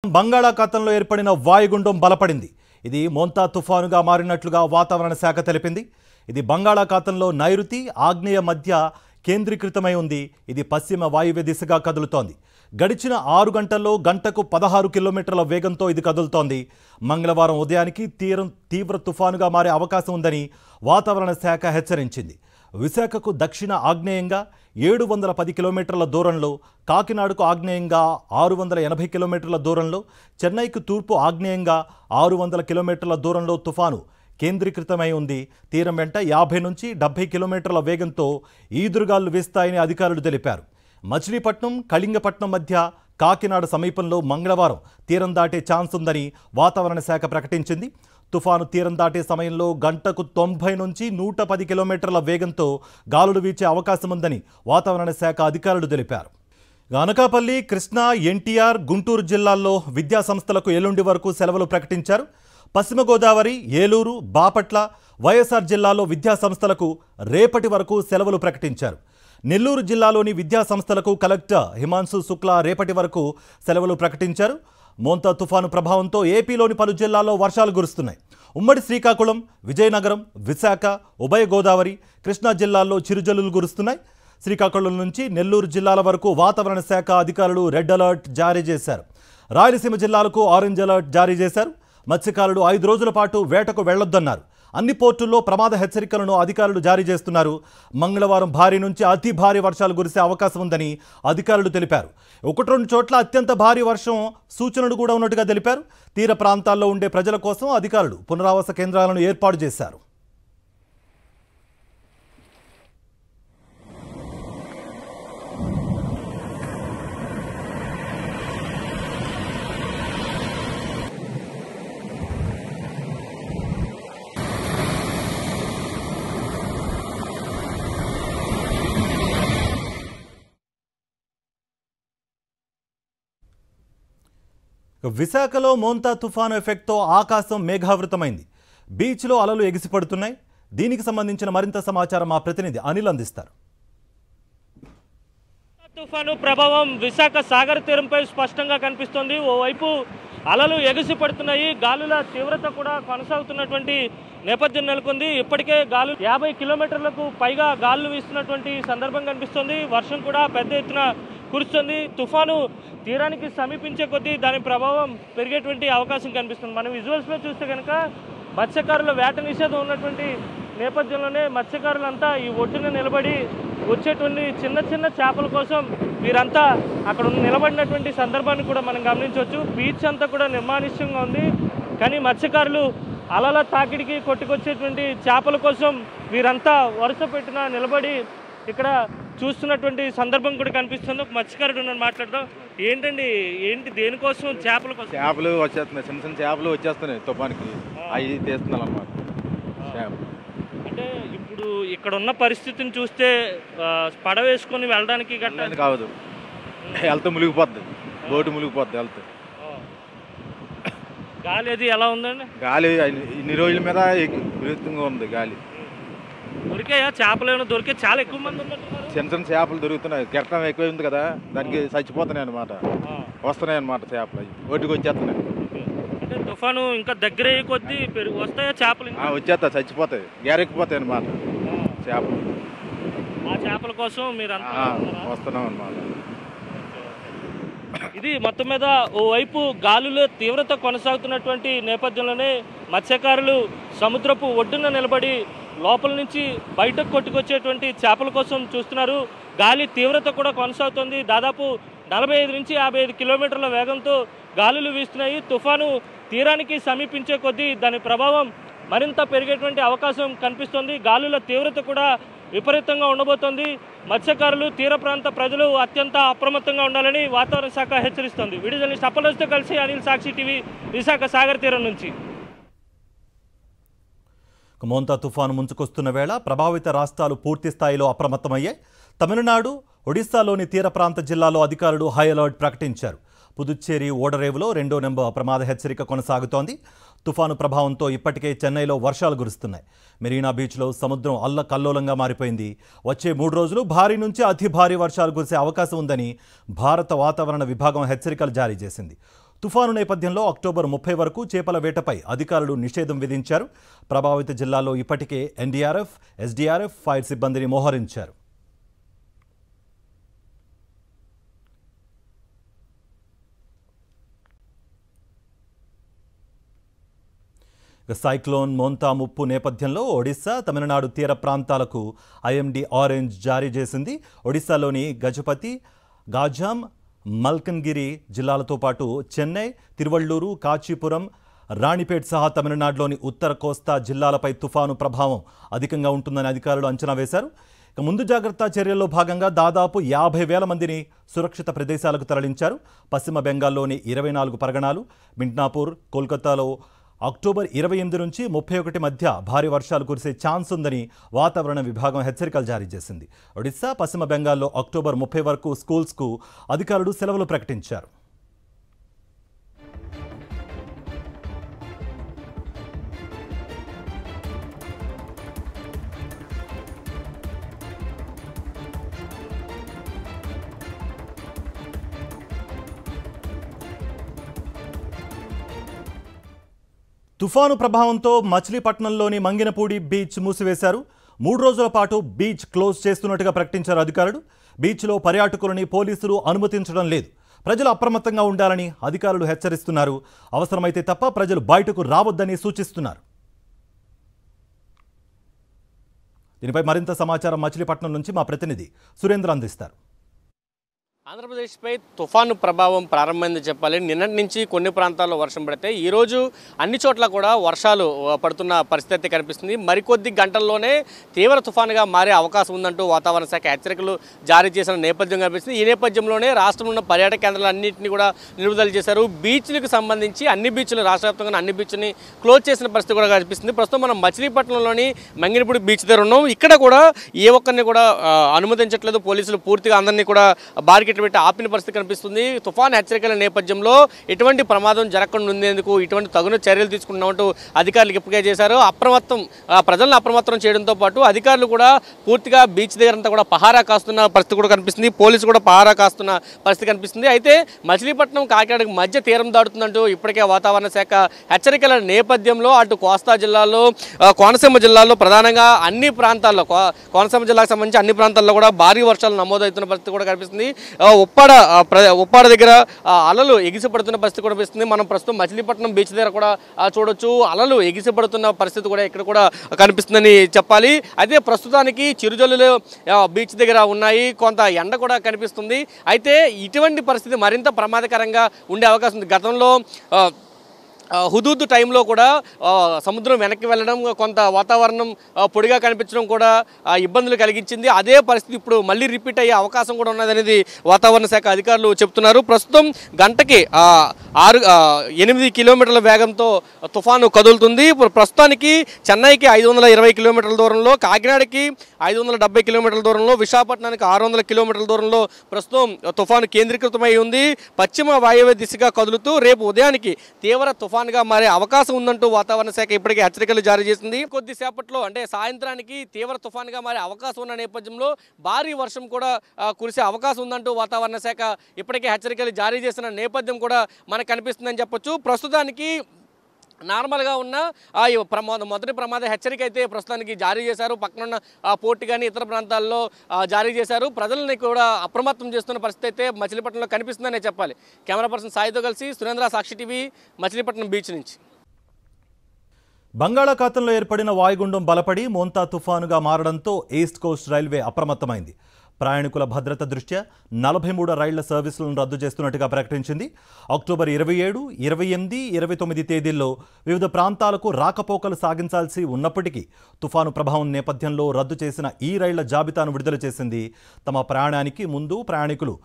బంగాళాఖాతంలో ఏర్పడిన వాయుగుండం బలపడింది. ఇది మోంతా తుఫానుగా మారినట్లుగా వాతావరణ శాఖ తెలిపింది. ఇది బంగాళాఖాతంలో నైరుతి ఆగ్నేయ మధ్య కేంద్రీకృతమై ఉంది. ఇది పశ్చిమ వాయువ్య దిశగా కదులుతోంది. గడిచిన 6 గంటల్లో గంటకు 16 కిలోమీటర్ల వేగంతో ఇది కదులుతోంది. మంగళవారం ఉదయానికి తీవ్ర తుఫానుగా మారే అవకాశం ఉందని వాతావరణ శాఖ హెచ్చరించింది. విశాఖకు దక్షిణ ఆగ్నేయంగా 710 కిలోమీటర్ల దూరంలో, కాకినాడకు ఆగ్నేయంగా 680 కిలోమీటర్ల దూరంలో, చెన్నైకు తూర్పు ఆగ్నేయంగా 600 కిలోమీటర్ల దూరంలో తుఫాను కేంద్రీకృతమై ఉంది. తీరం వెంట 50 నుంచి 70 కిలోమీటర్ల వేగంతో ఈదురుగాలు వీస్తాయని అధికారులు తెలిపారు. మచిలీపట్నం, కళింగపట్నం మధ్య కాకినాడ సమీపంలో మంగళవారం తీరం దాటే ఛాన్స్ ఉందని వాతావరణ శాఖ ప్రకటించింది. తుఫాను తీరం దాటే సమయంలో గంటకు 90 నుంచి 110 కిలోమీటర్ల వేగంతో గాలులు వీచే అవకాశం ఉందని వాతావరణ శాఖ అధికారులు తెలిపారు. అనకాపల్లి, కృష్ణా, ఎన్టీఆర్, గుంటూరు జిల్లాల్లో విద్యాసంస్థలకు ఎల్లుండి వరకు సెలవులు ప్రకటించారు. పశ్చిమ గోదావరి, ఏలూరు, బాపట్ల, వైఎస్ఆర్ జిల్లాలో విద్యాసంస్థలకు రేపటి వరకు సెలవులు ప్రకటించారు. నెల్లూరు జిల్లాలోని విద్యాసంస్థలకు కలెక్టర్ హిమాంశు శుక్లా రేపటి వరకు సెలవులు ప్రకటించారు. మోంతా తుఫాను ప్రభావంతో ఏపీలోని పలు జిల్లాల్లో వర్షాలు కురుస్తున్నాయి. ఉమ్మడి శ్రీకాకుళం, విజయనగరం, విశాఖ, ఉభయ గోదావరి, కృష్ణా జిల్లాల్లో చిరుజల్లులు కురుస్తున్నాయి. శ్రీకాకుళం నుంచి నెల్లూరు జిల్లాల వరకు వాతావరణ శాఖ అధికారులు రెడ్ అలర్ట్ జారీ చేశారు. రాయలసీమ జిల్లాలకు ఆరెంజ్ అలర్ట్ జారీ చేశారు. మత్స్యకారులు 5 రోజుల పాటు వేటకు వెళ్లొద్దన్నారు. అన్ని పోర్టుల్లో ప్రమాద హెచ్చరికలను అధికారులు జారీ చేస్తున్నారు. మంగళవారం భారీ నుంచి అతి భారీ వర్షాలు కురిసే అవకాశం ఉందని అధికారులు తెలిపారు. 1-2 చోట్ల అత్యంత భారీ వర్షం సూచనలు కూడా ఉన్నట్టుగా తెలిపారు. తీర ప్రాంతాల్లో ఉండే ప్రజల కోసం అధికారులు పునరావాస కేంద్రాలను ఏర్పాటు చేశారు. విశాఖలో మోంతా తుఫాను ఎఫెక్ట్తో ఆకాశం మేఘావృతమైంది. బీచ్లో అలలు ఎగిసిపడుతున్నాయి. దీనికి సంబంధించిన మరింత సమాచారం మా ప్రతినిధి అనిల్ అందిస్తారు. తుఫాను ప్రభావం విశాఖ సాగర్ తీరంపై స్పష్టంగా కనిపిస్తోంది. ఓవైపు అలలు ఎగిసిపడుతున్నాయి. గాలుల తీవ్రత కూడా కొనసాగుతున్నటువంటి నేపథ్యం నెలకొంది. ఇప్పటికే గాలు 50 కిలోమీటర్లకు పైగా గాలులు వీస్తున్నటువంటి సందర్భం కనిపిస్తోంది. వర్షం కూడా పెద్ద ఎత్తున కురుస్తుంది. తుఫాను తీరానికి సమీపించే కొద్దీ దాని ప్రభావం పెరిగేటువంటి అవకాశం కనిపిస్తుంది. మనం విజువల్స్లో చూస్తే కనుక మత్స్యకారుల వేట నిషేధం ఉన్నటువంటి నేపథ్యంలోనే మత్స్యకారులంతా ఈ ఒడ్డున నిలబడి వచ్చేటువంటి చిన్న చిన్న చేపల కోసం వీరంతా అక్కడ నిలబడినటువంటి సందర్భాన్ని కూడా మనం గమనించవచ్చు. బీచ్ అంతా కూడా నిర్మానుష్యంగా ఉంది. కానీ మత్స్యకారులు అలల తాకిడికి కొట్టుకొచ్చేటువంటి చేపల కోసం వీరంతా వరుస పెట్టిన నిలబడి ఇక్కడ చూస్తున్నటువంటి సందర్భం కూడా కనిపిస్తుంది. ఒక మత్స్యకారుడు మాట్లాడదాం. ఏంటి దేనికోసం? చేపల కోసం. చేపలు వచ్చేస్తున్నాయి, చిన్న చిన్న చేపలు వచ్చేస్తున్నాయి తుఫానికి. అవి తీస్తున్నాం అన్నమాట. అంటే ఇప్పుడు ఇక్కడ ఉన్న పరిస్థితిని చూస్తే పడవ వేసుకొని వెళ్ళడానికి కాదు, వెళ్తే మునిగిపోద్ది, బోటు మునిగిపోద్ది వెళ్తే. గాలి అది ఎలా ఉందండి? గాలి ఇన్ని రోజుల మీద విపరీతంగా ఉంది గాలి. దొరికాయా చేపలు? ఏమైనా దొరికే? చాలా ఎక్కువ మంది ఉన్నట్టున్నారు. చిన్న చిన్న చేపలు దొరుకుతున్నాయి. కెరటం ఎక్కువ ఉంది కదా, దానికి చచ్చిపోతున్నాయి అనమాట. వస్తున్నాయి అనమాట చేపలు, ఒడ్డుకు వచ్చేస్తున్నాయి. అంటే తుఫాను ఇంకా దగ్గర అయ్యే కొద్దీ వస్తాయా చేపలు? వచ్చేస్తా, చచ్చిపోతాయి, గేరెక్కిపోతాయి అనమాట చేపలు. ఆ చేపల కోసం మీరు వస్తున్నాం అనమాట. ఇది మొత్తం మీద ఓవైపు గాలుల తీవ్రత కొనసాగుతున్నటువంటి నేపథ్యంలోనే మత్స్యకారులు సముద్రపు ఒడ్డున నిలబడి లోపల నుంచి బయటకు కొట్టుకొచ్చేటువంటి చేపల కోసం చూస్తున్నారు. గాలి తీవ్రత కూడా కొనసాగుతుంది. దాదాపు 45 నుంచి 55 కిలోమీటర్ల వేగంతో గాలులు వీస్తున్నాయి. తుఫాను తీరానికి సమీపించే కొద్దీ దాని ప్రభావం మరింత పెరిగేటువంటి అవకాశం కనిపిస్తుంది. గాలుల తీవ్రత కూడా విపరీతంగా ఉండబోతోంది. మత్స్యకారులు, తీర ప్రాంత ప్రజలు అత్యంత అప్రమత్తంగా ఉండాలని వాతావరణ శాఖ హెచ్చరిస్తోంది. వీడియో జర్నలిస్ట్ అప్పలతో కలిసి అనిల్, సాక్షి టీవీ, విశాఖ సాగర్ తీరం నుంచి. మోంతా తుఫాను ముంచుకొస్తున్న వేళ ప్రభావిత రాష్ట్రాలు పూర్తి స్థాయిలో అప్రమత్తమయ్యాయి. తమిళనాడు, ఒడిశాలోని తీర ప్రాంత జిల్లాలో అధికారులు హై అలర్ట్ ప్రకటించారు. పుదుచ్చేరి, ఓడరేవులో 2వ నెంబర్ ప్రమాద హెచ్చరిక కొనసాగుతోంది. తుఫాను ప్రభావంతో ఇప్పటికే చెన్నైలో వర్షాలు కురుస్తున్నాయి. మెరీనా బీచ్లో సముద్రం అల్లకల్లోలంగా మారిపోయింది. వచ్చే 3 రోజులు భారీ నుంచి అతి భారీ వర్షాలు కురిసే అవకాశం ఉందని భారత వాతావరణ విభాగం హెచ్చరికలు జారీ చేసింది. తుఫాను నేపథ్యంలో అక్టోబర్ 30 వరకు చేపల వేటపై అధికారులు నిషేధం విధించారు. ప్రభావిత జిల్లాల్లో ఇప్పటికే ఎన్డీఆర్ఎఫ్, ఎస్డీఆర్ఎఫ్, ఫైర్ సిబ్బందిని మోహరించారు. సైక్లోన్ మోంతా ముప్పు నేపథ్యంలో ఒడిశా, తమిళనాడు తీర ప్రాంతాలకు ఐఎండీ ఆరెంజ్ జారీ చేసింది. ఒడిశాలోని గజపతి, గాజాం, మల్కన్గిరి జిల్లాలతో పాటు చెన్నై, తిరువళ్ళూరు, కాచీపురం, రాణిపేట్ సహా తమిళనాడులోని ఉత్తర కోస్తా జిల్లాలపై తుఫాను ప్రభావం అధికంగా ఉంటుందని అధికారులు అంచనా వేశారు. ముందు జాగ్రత్త చర్యల్లో భాగంగా దాదాపు 50,000 మందిని సురక్షిత ప్రదేశాలకు తరలించారు. పశ్చిమ బెంగాల్లోని 24 పరగణాలు, మిడ్నాపూర్, కోల్కతాలో అక్టోబర్ 28 నుంచి 31 మధ్య భారీ వర్షాలు కురిసే ఛాన్స్ ఉందని వాతావరణ విభాగం హెచ్చరికలు జారీ చేసింది. ఒడిశా, పశ్చిమ బెంగాల్లో అక్టోబర్ 30 వరకు స్కూల్స్కు అధికారులు సెలవులు ప్రకటించారు. తుఫాను ప్రభావంతో మచిలీపట్నంలోని మంగినపూడి బీచ్ మూసివేశారు. 3 రోజుల పాటు బీచ్ క్లోజ్ చేస్తున్నట్టుగా ప్రకటించారు అధికారులు. బీచ్లో పర్యాటకులని పోలీసులు అనుమతించడం లేదు. ప్రజలు అప్రమత్తంగా ఉండాలని అధికారులు హెచ్చరిస్తున్నారు. అవసరమైతే తప్ప ప్రజలు బయటకు రావద్దని సూచిస్తున్నారు. దీనిపై మరింత సమాచారం మచిలీపట్నం నుంచి మా ప్రతినిధి సురేంద్ర అందిస్తారు. ఆంధ్రప్రదేశ్పై తుఫాను ప్రభావం ప్రారంభమైంది చెప్పాలి. నిన్నటి నుంచి కొన్ని ప్రాంతాల్లో వర్షం పడితే ఈరోజు అన్ని చోట్ల కూడా వర్షాలు పడుతున్న పరిస్థితి కనిపిస్తుంది. మరికొద్ది గంటల్లోనే తీవ్ర తుఫానుగా మారే అవకాశం ఉందంటూ వాతావరణ శాఖ హెచ్చరికలు జారీ చేసిన నేపథ్యం కనిపిస్తుంది. ఈ నేపథ్యంలోనే రాష్ట్రంలో ఉన్న పర్యాటక కేంద్రాలన్నింటినీ కూడా నిలుపుదల చేశారు. బీచ్లకు సంబంధించి అన్ని బీచ్లు, రాష్ట్ర వ్యాప్తంగా అన్ని బీచ్ని క్లోజ్ చేసిన పరిస్థితి కూడా కనిపిస్తుంది. ప్రస్తుతం మనం మచిలీపట్నంలోని మంగినపూడి బీచ్ దగ్గర ఉన్నాం. ఇక్కడ కూడా ఏ ఒక్కరిని కూడా అనుమతించట్లేదు. పోలీసులు పూర్తిగా అందరినీ కూడా బార్కెట్ పెట్టి ఆపిన పరిస్థితి కనిపిస్తుంది. తుఫాను హెచ్చరికల నేపథ్యంలో ఎటువంటి ప్రమాదం జరగకుండా ఉండేందుకు ఇటువంటి తగిన చర్యలు తీసుకున్నామంటూ అధికారులకు ఇప్పటికే చేశారు. ప్రజలను అప్రమత్తం చేయడంతో పాటు అధికారులు కూడా పూర్తిగా బీచ్ దగ్గర అంతా కూడా పహారా కాస్తున్న పరిస్థితి కూడా కనిపిస్తుంది. పోలీసు కూడా పహారా కాస్తున్న పరిస్థితి కనిపిస్తుంది. అయితే మచిలీపట్నం, కాకినాడకు మధ్య తీరం దాటుతుందంటూ ఇప్పటికే వాతావరణ శాఖ హెచ్చరికల నేపథ్యంలో అటు కోస్తా జిల్లాలో, కోనసీమ జిల్లాలో ప్రధానంగా అన్ని ప్రాంతాల్లో, కోనసీమ జిల్లాకు సంబంధించి అన్ని ప్రాంతాల్లో కూడా భారీ వర్షాలు నమోదవుతున్న పరిస్థితి కూడా కనిపిస్తుంది. ఉప్పాడ దగ్గర అలలు ఎగిసిపడుతున్న పరిస్థితి కూడా కనిపిస్తుంది. మనం ప్రస్తుతం మచిలీపట్నం బీచ్ దగ్గర కూడా చూడొచ్చు. అలలు ఎగిసిపడుతున్న పరిస్థితి కూడా ఇక్కడ కూడా కనిపిస్తుందని చెప్పాలి. అయితే ప్రస్తుతానికి చిరుజల్లులు బీచ్ దగ్గర ఉన్నాయి. కొంత ఎండ కూడా కనిపిస్తుంది. అయితే ఇటువంటి పరిస్థితి మరింత ప్రమాదకరంగా ఉండే అవకాశం ఉంది. గతంలో హుదూద్ టైంలో కూడా సముద్రం వెనక్కి వెళ్ళడం, కొంత వాతావరణం పొడిగా కనిపించడం కూడా ఇబ్బందులు కలిగించింది. అదే పరిస్థితి ఇప్పుడు మళ్ళీ రిపీట్ అయ్యే అవకాశం కూడా ఉన్నదనేది వాతావరణ శాఖ అధికారులు చెప్తున్నారు. ప్రస్తుతం గంటకి 8 కిలోమీటర్ల వేగంతో తుఫాను కదులుతుంది. ప్రస్తుతానికి చెన్నైకి 520 కిలోమీటర్ల దూరంలో, కాకినాడకి 570 కిలోమీటర్ల దూరంలో, విశాఖపట్నానికి 600 కిలోమీటర్ల దూరంలో ప్రస్తుతం తుఫాను కేంద్రీకృతమై ఉంది. పశ్చిమ వాయువ్య దిశగా కదులుతూ రేపు ఉదయానికి తీవ్ర తుఫానుగా మారే అవకాశం ఉందంటూ వాతావరణ శాఖ ఇప్పటికే హెచ్చరికలు జారీ చేసింది. కొద్దిసేపట్లో అంటే సాయంత్రానికి తీవ్ర తుఫానుగా మారే అవకాశం ఉన్న నేపథ్యంలో భారీ వర్షం కూడా కురిసే అవకాశం ఉందంటూ వాతావరణ శాఖ ఇప్పటికే హెచ్చరికలు జారీ చేసిన నేపథ్యం కూడా మనకు కనిపిస్తుందని చెప్పొచ్చు. ప్రస్తుతానికి నార్మల్గా ఉన్న మొదటి ప్రమాద హెచ్చరిక అయితే ప్రస్తుతానికి జారీ చేశారు. పక్కనున్న పోర్టు కానీ ఇతర ప్రాంతాల్లో జారీ చేశారు. ప్రజల్ని కూడా అప్రమత్తం చేస్తున్న పరిస్థితి అయితే మచిలీపట్నంలో కనిపిస్తుందనే చెప్పాలి. కెమెరా పర్సన్ సాయితో కలిసి సురేంద్ర, సాక్షి టీవీ, మచిలీపట్నం బీచ్ నుంచి. బంగాళాఖాతంలో ఏర్పడిన వాయుగుండం బలపడి మోంతా తుఫానుగా మారడంతో ఈస్ట్ కోస్ట్ రైల్వే అప్రమత్తమైంది. ప్రయాణికుల భద్రత దృష్ట్యా 43 రైళ్ల సర్వీసులను రద్దు చేస్తున్నట్టుగా ప్రకటించింది. అక్టోబర్ 27, 28, 29 తేదీల్లో వివిధ ప్రాంతాలకు రాకపోకలు సాగించాల్సి ఉన్నప్పటికీ తుఫాను ప్రభావం నేపథ్యంలో రద్దు చేసిన ఈ రైళ్ల జాబితాను విడుదల చేసింది. తమ ప్రయాణానికి ముందు ప్రయాణికులు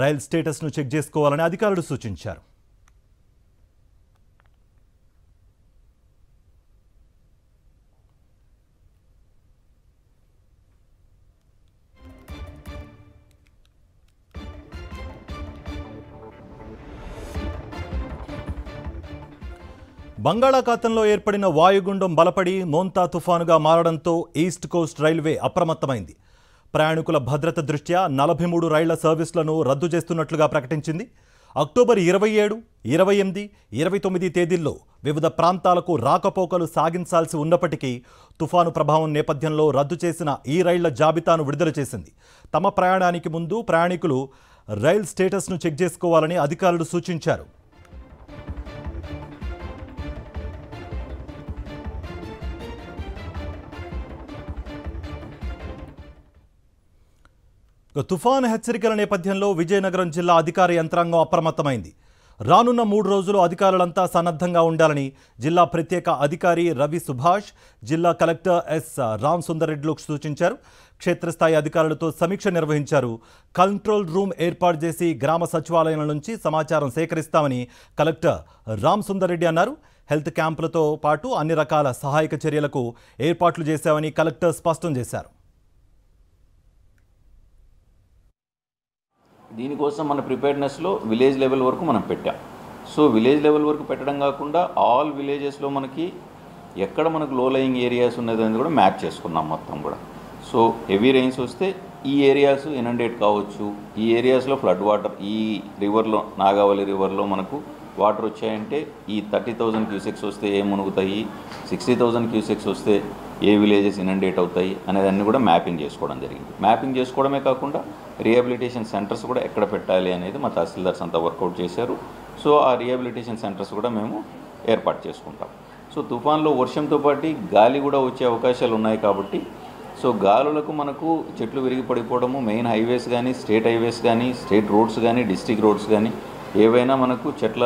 రైల్ స్టేటస్ను చెక్ చేసుకోవాలని అధికారులు సూచించారు. బంగాళాఖాతంలో ఏర్పడిన వాయుగుండం బలపడి మోంతా తుఫానుగా మారడంతో ఈస్ట్ కోస్ట్ రైల్వే అప్రమత్తమైంది. ప్రయాణికుల భద్రత దృష్ట్యా 43 రైళ్ల సర్వీసులను రద్దు చేస్తున్నట్లుగా ప్రకటించింది. అక్టోబర్ 27, 28, 29 తేదీల్లో వివిధ ప్రాంతాలకు రాకపోకలు సాగించాల్సి ఉన్నప్పటికీ తుఫాను ప్రభావం నేపథ్యంలో రద్దు చేసిన ఈ రైళ్ల జాబితాను విడుదల చేసింది. తమ ప్రయాణానికి ముందు ప్రయాణికులు రైల్ స్టేటస్ను చెక్ చేసుకోవాలని అధికారులు సూచించారు. తుఫాను హెచ్చరికల నేపథ్యంలో విజయనగరం జిల్లా అధికార యంత్రాంగం అప్రమత్తమైంది. రానున్న 3 రోజులు అధికారులంతా సన్నద్ధంగా ఉండాలని జిల్లా ప్రత్యేక అధికారి రవి సుభాష్, జిల్లా కలెక్టర్ ఎస్ రామ్ సుందర్ రెడ్డిలకు సూచించారు. క్షేత్రస్థాయి అధికారులతో సమీక్ష నిర్వహించారు. కంట్రోల్ రూమ్ ఏర్పాటు చేసి గ్రామ సచివాలయాల నుంచి సమాచారం సేకరిస్తామని కలెక్టర్ రామ్ సుందర్ రెడ్డి అన్నారు. హెల్త్ క్యాంపులతో పాటు అన్ని రకాల సహాయక చర్యలకు ఏర్పాట్లు చేశామని కలెక్టర్ స్పష్టం చేశారు. దీనికోసం మన ప్రిపేర్నెస్లో విలేజ్ లెవెల్ వరకు మనం పెట్టాం. సో విలేజ్ లెవెల్ వరకు పెట్టడం కాకుండా ఆల్ విలేజెస్లో మనకి ఎక్కడ మనకు లో లయింగ్ ఏరియాస్ ఉన్నదని కూడా మ్యాప్ చేసుకున్నాం మొత్తం కూడా. సో హెవీ రెయిన్స్ వస్తే ఈ ఏరియాస్ ఇనండేట్ కావచ్చు, ఈ ఏరియాస్లో ఫ్లడ్ వాటర్, ఈ రివర్లో నాగావళి రివర్లో మనకు వాటర్ వచ్చాయంటే ఈ 30,000 క్యూసెక్స్ వస్తే ఏ మునుగుతాయి, 60,000 క్యూసెక్స్ వస్తే ఏ విలేజెస్ ఇనండేట్ అవుతాయి అనేదాన్ని కూడా మ్యాపింగ్ చేసుకోవడం జరిగింది. మ్యాపింగ్ చేసుకోవడమే కాకుండా రీహాబిలిటేషన్ సెంటర్స్ కూడా ఎక్కడ పెట్టాలి అనేది మా తహసీల్దార్స్ అంతా వర్కౌట్ చేశారు. సో ఆ రీహాబిలిటేషన్ సెంటర్స్ కూడా మేము ఏర్పాటు చేసుకుంటాం. సో తుఫాన్లో వర్షంతో పాటు గాలి కూడా వచ్చే అవకాశాలు ఉన్నాయి కాబట్టి సో గాలులకు మనకు చెట్లు విరిగి పడిపోవడము, మెయిన్ హైవేస్ కానీ, స్టేట్ హైవేస్ కానీ, స్టేట్ రోడ్స్ కానీ, డిస్ట్రిక్ట్ రోడ్స్ కానీ ఏవైనా మనకు చెట్ల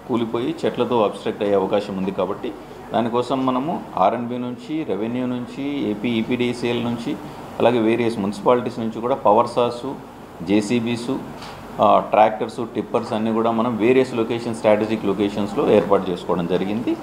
కూలిపోయి చెట్లతో అబ్స్ట్రక్ట్ అయ్యే అవకాశం ఉంది. కాబట్టి దానికోసం మనము ఆర్ఎన్బి నుంచి, రెవెన్యూ నుంచి, ఏపీ ఈపీడీసీఎల్ నుంచి, అలాగే వేరియస్ మున్సిపాలిటీస్ నుంచి కూడా పవర్ సాసు, జేసీబీసు, ట్రాక్టర్సు, టిప్పర్స్ అన్నీ కూడా మనం వేరియస్ లొకేషన్, స్ట్రాటజిక్ లొకేషన్స్లో ఏర్పాటు చేసుకోవడం జరిగింది.